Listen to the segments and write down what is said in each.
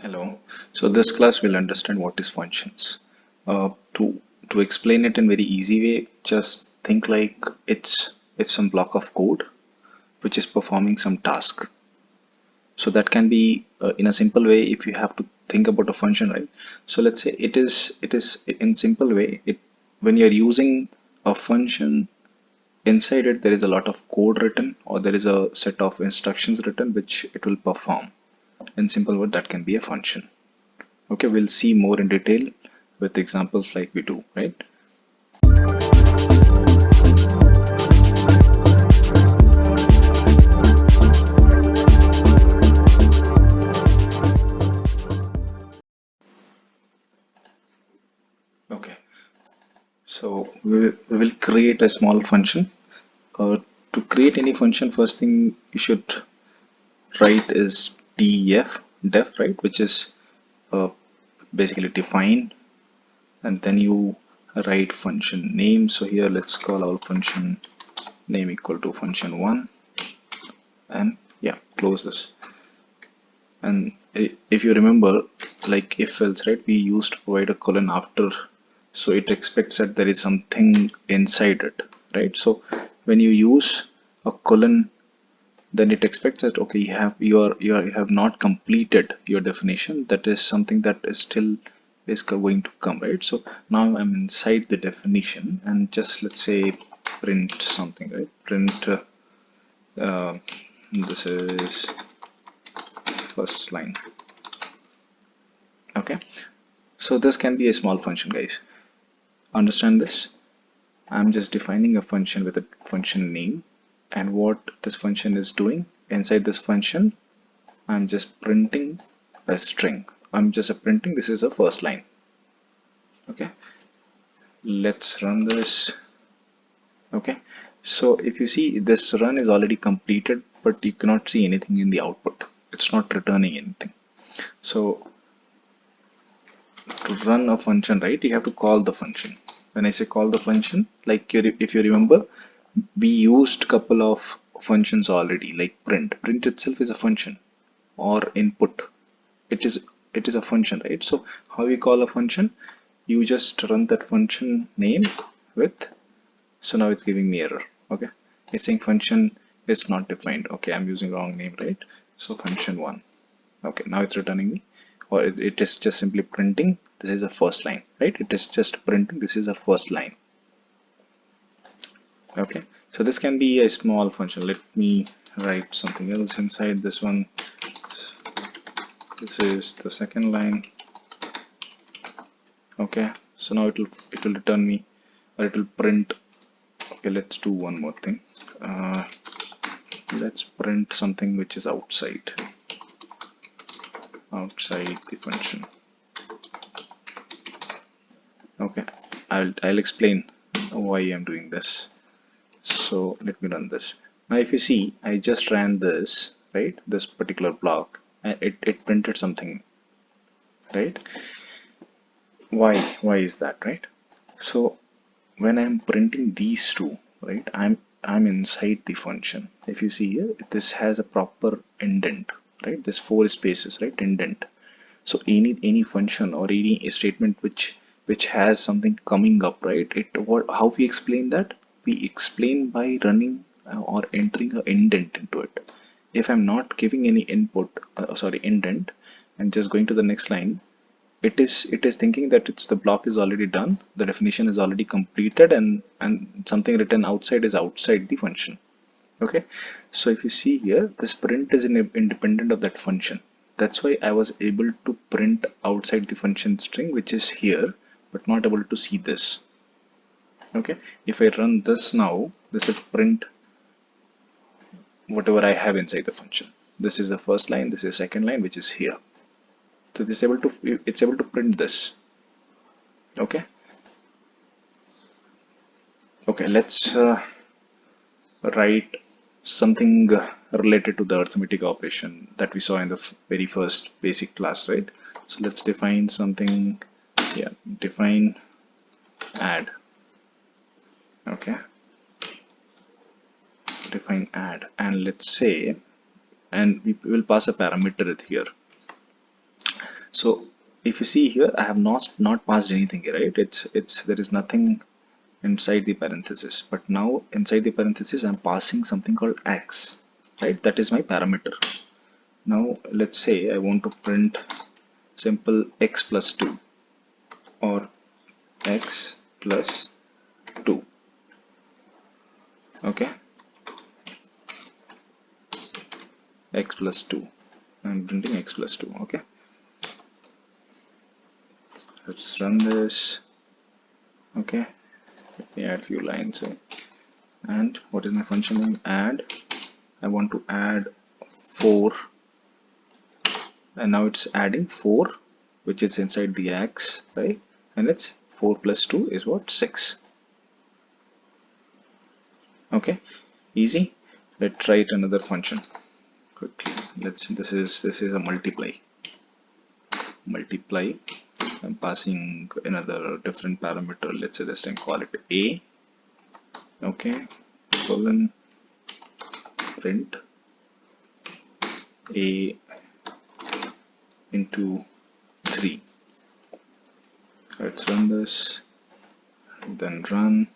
Hello. So this class will understand what is functions. To explain it in very easy way, just think like it's some block of code which is performing some task. So that can be in a simple way if you have to think about a function, right? So let's say it is in simple way. It when you're using a function inside it, there is a lot of code written or there is a set of instructions written which it will perform. In simple word, that can be a function. Okay, we'll see more in detail with examples like we do, right? Okay, so we will create a small function. To create any function, first thing you should write is def, right, which is uh, basically define, and then you write function name. So here let's call our function name equal to function1, and yeah, close this. And if you remember, like if else, right, we used to provide a colon after, so it expects that there is something inside it, right? So when you use a colon, then it expects that okay, you have not completed your definition. That is something that is still is going to come, right? So now I'm inside the definition, and just let's say print something, right? Print uh, this is first line. Okay, so this can be a small function, guys. Understand this? I'm just defining a function with a function name, and what this function is doing inside this function, I'm just printing a string. I'm just printing this is a first line. Okay, let's run this. Okay, so if you see, this run is already completed, but you cannot see anything in the output. It's not returning anything. So to run a function, right, you have to call the function. When I say call the function, like if you remember, we used couple of functions already, like print. Print itself is a function, or input. It is it is a function, right? So how you call a function? You just run that function name with. So now it's giving me error. Okay, it's saying function is not defined. Okay, I'm using wrong name, right? So function1. Okay, now it's returning me, or it is just simply printing this is a first line, right? It is just printing this is a first line. Okay, so this can be a small function. Let me write something else inside this one. This is the second line. Okay, so now it will return me, or it will print. Okay, let's do one more thing. Let's print something which is outside the function. Okay, I'll explain why I'm doing this. So let me run this. Now if you see, I just ran this, right? This particular block, and it printed something, right? Why is that, right? So when I'm printing these two, right, I'm inside the function. If you see here, this has a proper indent, right? There's four spaces, right? Indent. So any function or any statement which has something coming up, right? How we explain that? We explain by running or entering an indent into it. If I'm not giving any input, sorry, indent, and just going to the next line, it is thinking that it's the block is already done, the definition is already completed, and something written outside is outside the function. Okay, so if you see here, this print is independent of that function. That's why I was able to print outside the function string, which is here, but not able to see this. Okay, if I run this now, this will print whatever I have inside the function. This is the first line, this is second line, which is here. So it's able to print this. Okay, okay, let's write something related to the arithmetic operation that we saw in the very first basic class, right? So let's define something. Yeah, define add. Okay, define add, and let's say, and we will pass a parameter here. So if you see here, I have not passed anything here, right? It's there is nothing inside the parenthesis, but now inside the parenthesis I'm passing something called x, right? That is my parameter. Now let's say I want to print simple x plus 2 or x plus 2. Okay, x plus 2. I'm printing x plus 2. Okay, let's run this. Okay, let me add few lines. And what is my function name? Add. I want to add 4, and now it's adding 4, which is inside the x, right? And it's 4 plus 2 is what? 6. Okay, easy. Let's write another function quickly. This is a multiply. I'm passing another different parameter. Let's say this time call it a. Okay, colon print a into 3. Let's run this, then run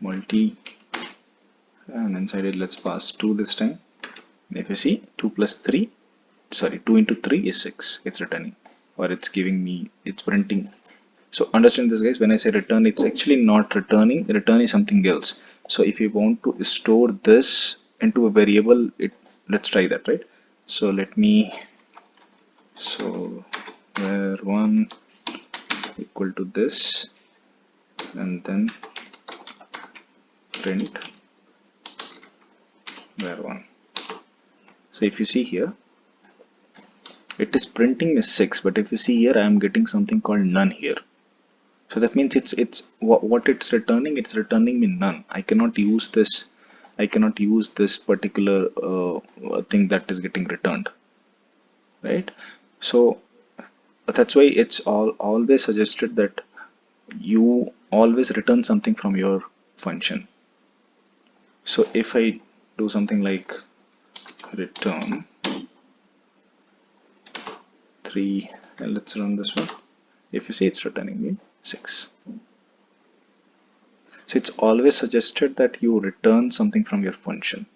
multi, and inside it let's pass 2 this time. And if you see 2 plus 3, sorry, 2 into 3 is 6. It's returning, or it's giving me, it's printing. So understand this, guys. When I say return, it's actually not returning. Return is something else. So if you want to store this into a variable, let's try that, right? So let me, so var1 equal to this, and then print var1. So if you see here, it is printing is 6, but if you see here, I am getting something called none here. So that means what it's returning me none. I cannot use this. I cannot use this particular thing that is getting returned, right? So that's why it's always suggested that you always return something from your function. So if I do something like return 3, and let's run this one. If you see, it's returning me 6. So it's always suggested that you return something from your function,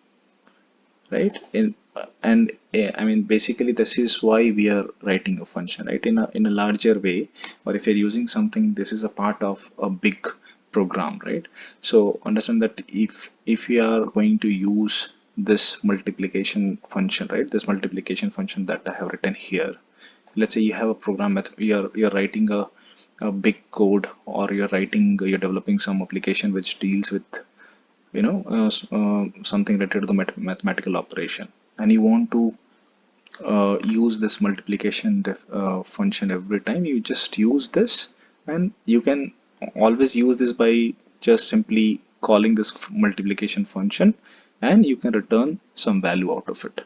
right? I mean, basically this is why we are writing a function, right? In a larger way, or if you're using something, this is a part of a big program, right? So understand that if we are going to use this multiplication function, right? This multiplication function that I have written here. Let's say you have a program method, you're writing a big code, or you're developing some application which deals with something related to the mathematical operation, and you want to use this multiplication function every time. You just use this, and you can always use this by just simply calling this multiplication function, and you can return some value out of it.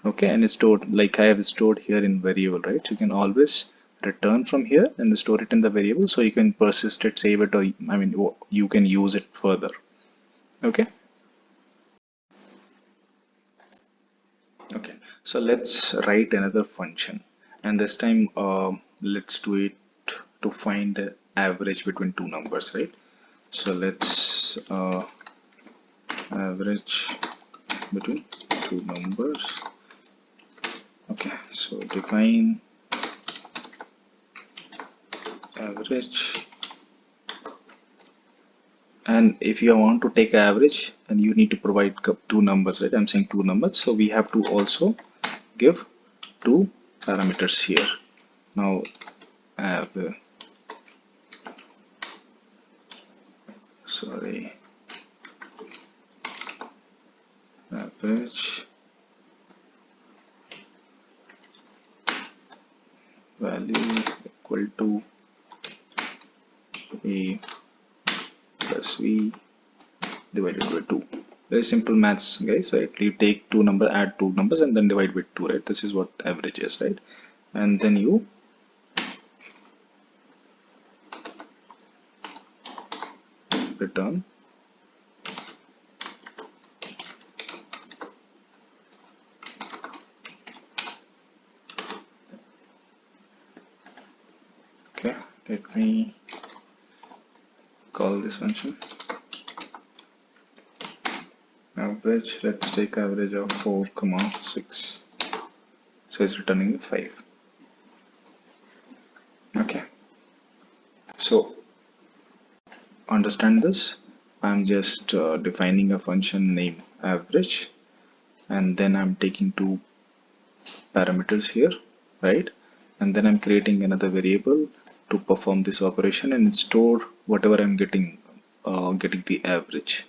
Okay, and it's stored like I have stored here in variable, right? You can always return from here and store it in the variable, so you can persist it, save it, or I mean you can use it further. Okay, so let's write another function, and this time let's do it to find the average between two numbers, right? So let's average between two numbers. Okay, so define average, and if you want to take average, and you need to provide two numbers, right? I'm saying two numbers, so we have to also give two parameters here. Now sorry, average value equal to a plus v divided by 2. Very simple maths, guys, right? You take two number, add two numbers, and then divide by 2, right? This is what average is, right? And then you return Okay, let me call this function average. Let's take average of 4, 6. So it's returning 5. Okay, so understand this. I'm just defining a function name average, and then I'm taking two parameters here, right? And then I'm creating another variable to perform this operation and store whatever I'm getting, getting the average,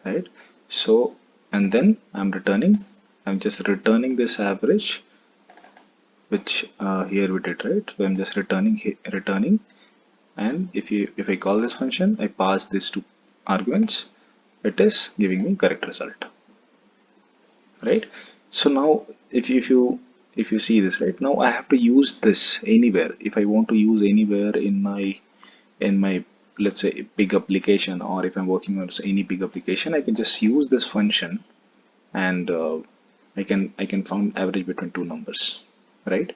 right? So, and then I'm just returning this average, which here we did, right? So I'm just returning, and if I call this function, I pass these two arguments, it is giving me correct result, right? So now if you see this, right, now I have to use this anywhere. If I want to use anywhere in my, let's say, big application, or if I'm working on any big application, I can just use this function, and I can find average between two numbers, right?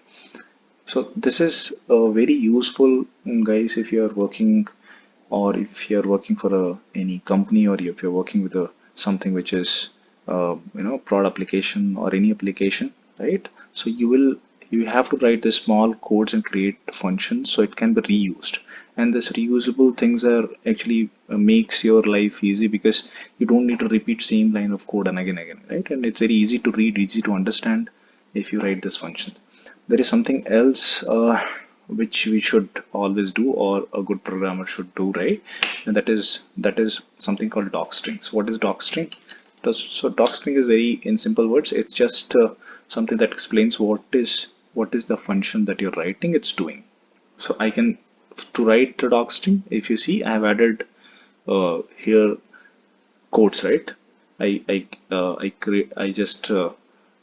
So this is very useful, guys, if you are working, or if you're working for any company, or if you're working with something which is prod application or any application, right? So you have to write the small codes and create functions so it can be reused, and this reusable things are actually makes your life easy, because you don't need to repeat same line of code and again, right? And it's very easy to read, easy to understand if you write this function. There is something else which we should always do, or a good programmer should do, right? And that is something called docstring. So what is docstring? So docstring is very, in simple words, it's just something that explains what is the function that you're writing it's doing. So I can, to write the docstring, if you see, I have added here quotes, right? I just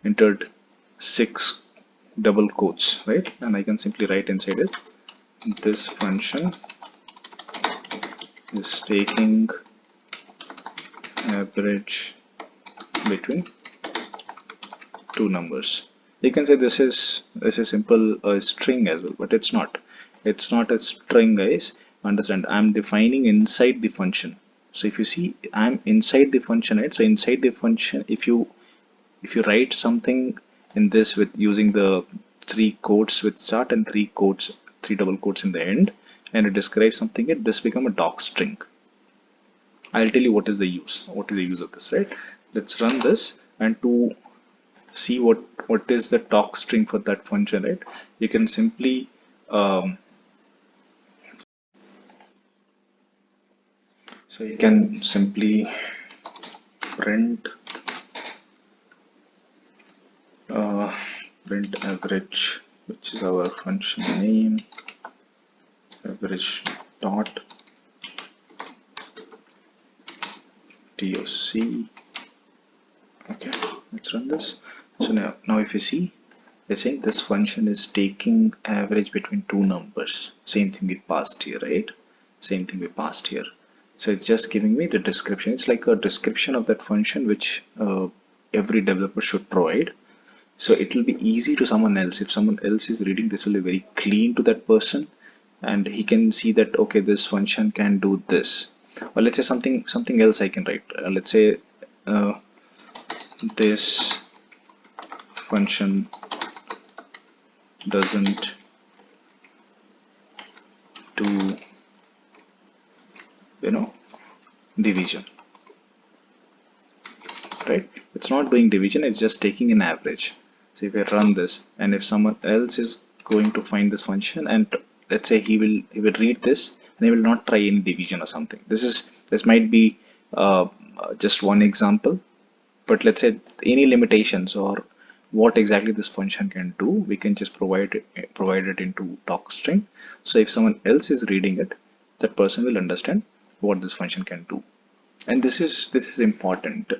entered 6 double quotes, right? And I can simply write inside it, this function is taking average between two numbers. You can say this is simple string as well, but it's not. It's not a string, guys. Understand? I'm defining inside the function. So if you see, I'm inside the function, right? So inside the function, if you write something in this with using the 3 quotes with start and 3 double quotes in the end, and it describes something, this become a doc string. I'll tell you what is the use of this, right? Let's run this, and to see what is the doc string for that function, right? You can simply so you can simply print print average, which is our function name, average dot doc. Okay, let's run this. So now if you see, it's saying this function is taking average between two numbers. Same thing we passed here, right? Same thing we passed here. So it's just giving me the description. It's like a description of that function, which every developer should provide. So it will be easy to someone else. If someone else is reading, this will be very clean to that person, and he can see that, okay, this function can do this. Or let's say something else I can write. Let's say this function doesn't do division, right? It's not doing division, it's just taking an average. So if I run this, and if someone else is going to find this function, and let's say he will read this, and he will not try any division or something. This might be just one example, but let's say any limitations or what exactly this function can do, we can just provide it into docstring. So if someone else is reading it, that person will understand what this function can do. And this is important.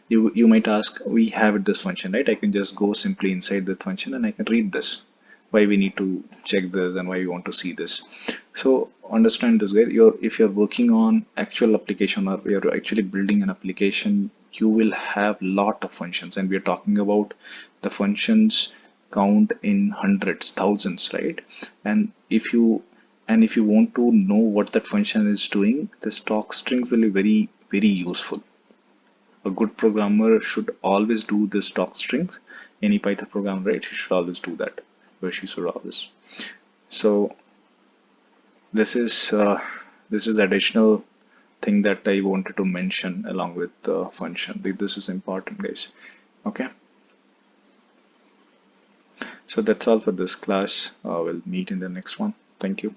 You might ask, we have this function, right? I can just go simply inside the function and I can read this. Why we need to check this, and why we want to see this? So understand this, guys. If you're working on actual application, or you're actually building an application, you will have lot of functions, and we're talking about the functions count in hundreds, thousands, right? And if you And if you want to know what that function is doing, the stock strings will be very useful. A good programmer should always do the stock strings. Any Python program, right? He should always do that, or she should always. So this is additional thing that I wanted to mention along with the function. This is important, guys. Okay. So that's all for this class. We'll meet in the next one. Thank you.